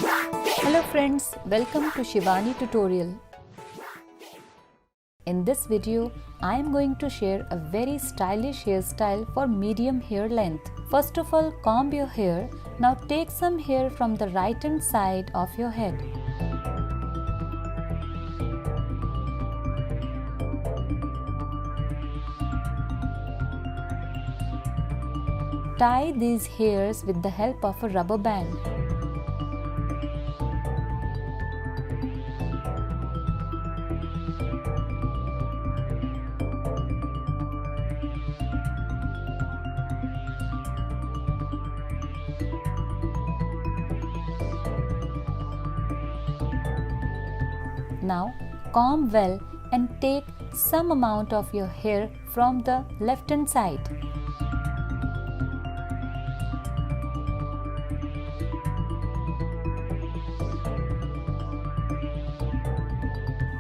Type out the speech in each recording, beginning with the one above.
Hello friends, welcome to Shivani tutorial. In this video, I am going to share a very stylish hairstyle for medium hair length. First of all, comb your hair. Now take some hair from the right hand side of your head. Tie these hairs with the help of a rubber band. Now comb well and take some amount of your hair from the left hand side.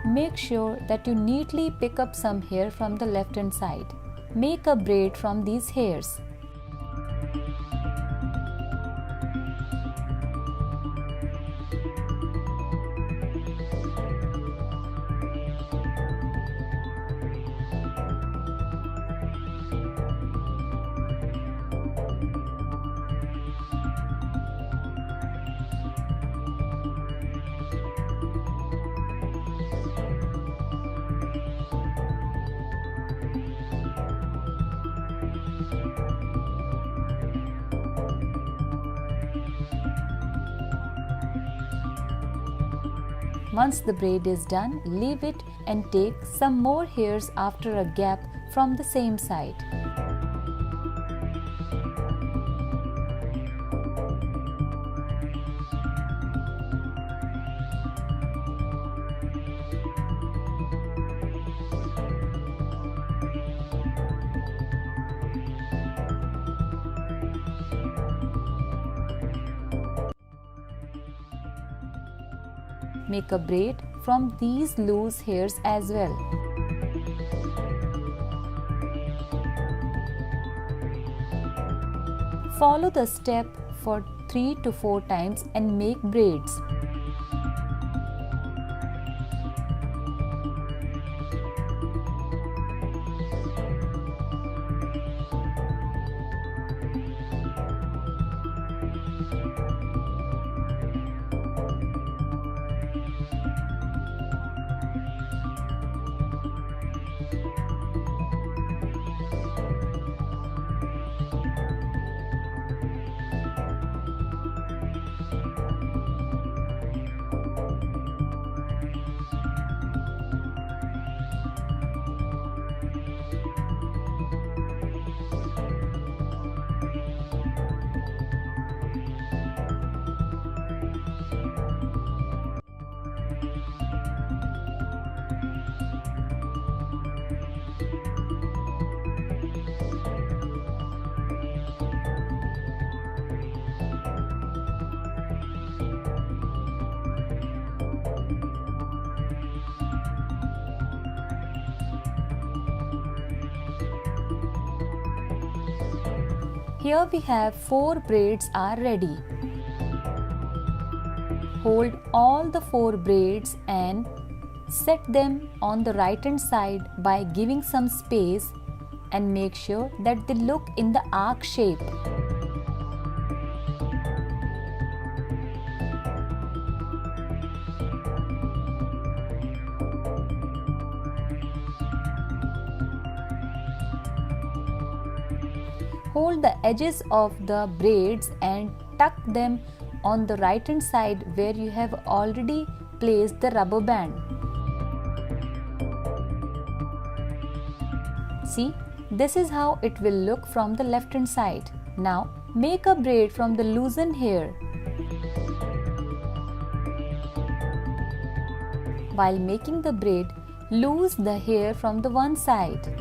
Make sure that you neatly pick up some hair from the left hand side. Make a braid from these hairs. Once the braid is done, leave it and take some more hairs after a gap from the same side. Make a braid from these loose hairs as well. Follow the step for 3 to 4 times and make braids. Here we have 4 braids are ready. Hold all the 4 braids and set them on the right hand side by giving some space and make sure that they look in the arc shape. Hold the edges of the braids and tuck them on the right hand side where you have already placed the rubber band. See, this is how it will look from the left hand side. Now make a braid from the loosened hair. While making the braid, loose the hair from the one side.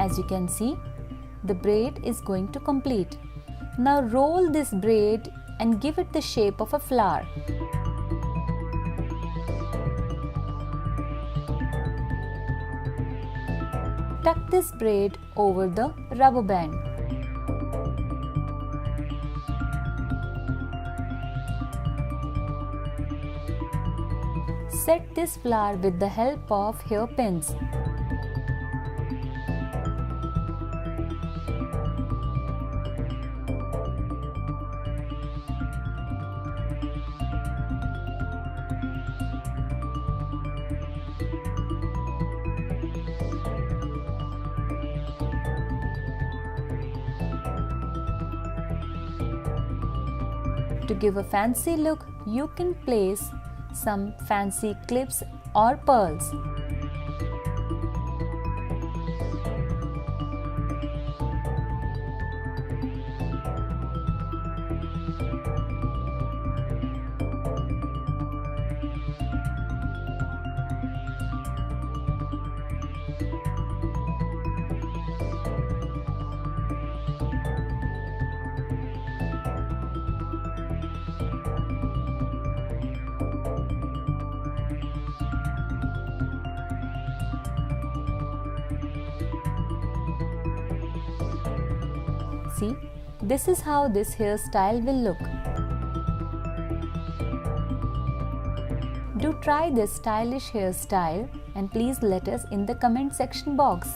As you can see, the braid is going to complete. Now roll this braid and give it the shape of a flower. Tuck this braid over the rubber band. Set this flower with the help of hairpins. To give a fancy look, you can place some fancy clips or pearls. See, this is how this hairstyle will look. Do try this stylish hairstyle and please let us in the comment section box.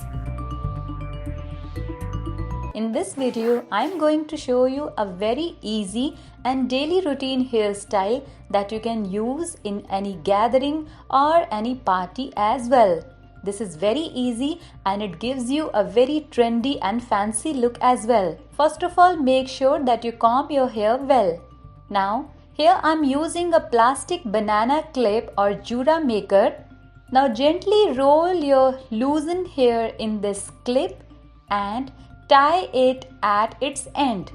In this video, I am going to show you a very easy and daily routine hairstyle that you can use in any gathering or any party as well. This is very easy and it gives you a very trendy and fancy look as well. First of all, make sure that you comb your hair well. Now, here I am using a plastic banana clip or Jura maker. Now gently roll your loosened hair in this clip and tie it at its end.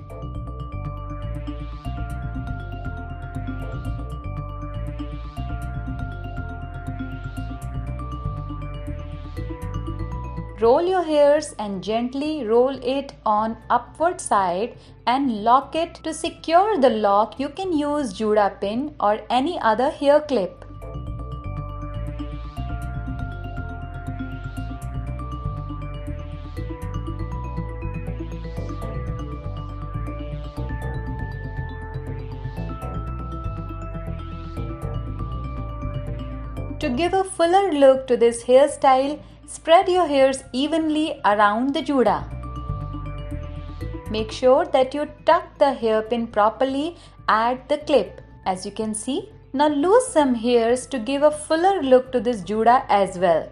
Roll your hairs and gently roll it on upward side and lock it. To secure the lock, you can use Jura pin or any other hair clip. To give a fuller look to this hairstyle, spread your hairs evenly around the Jura. Make sure that you tuck the hairpin properly at the clip. As you can see, now lose some hairs to give a fuller look to this Jura as well.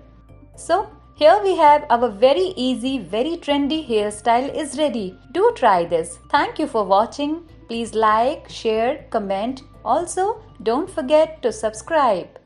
So, here we have our very easy, very trendy hairstyle is ready. Do try this. Thank you for watching. Please like, share, comment. Also, don't forget to subscribe.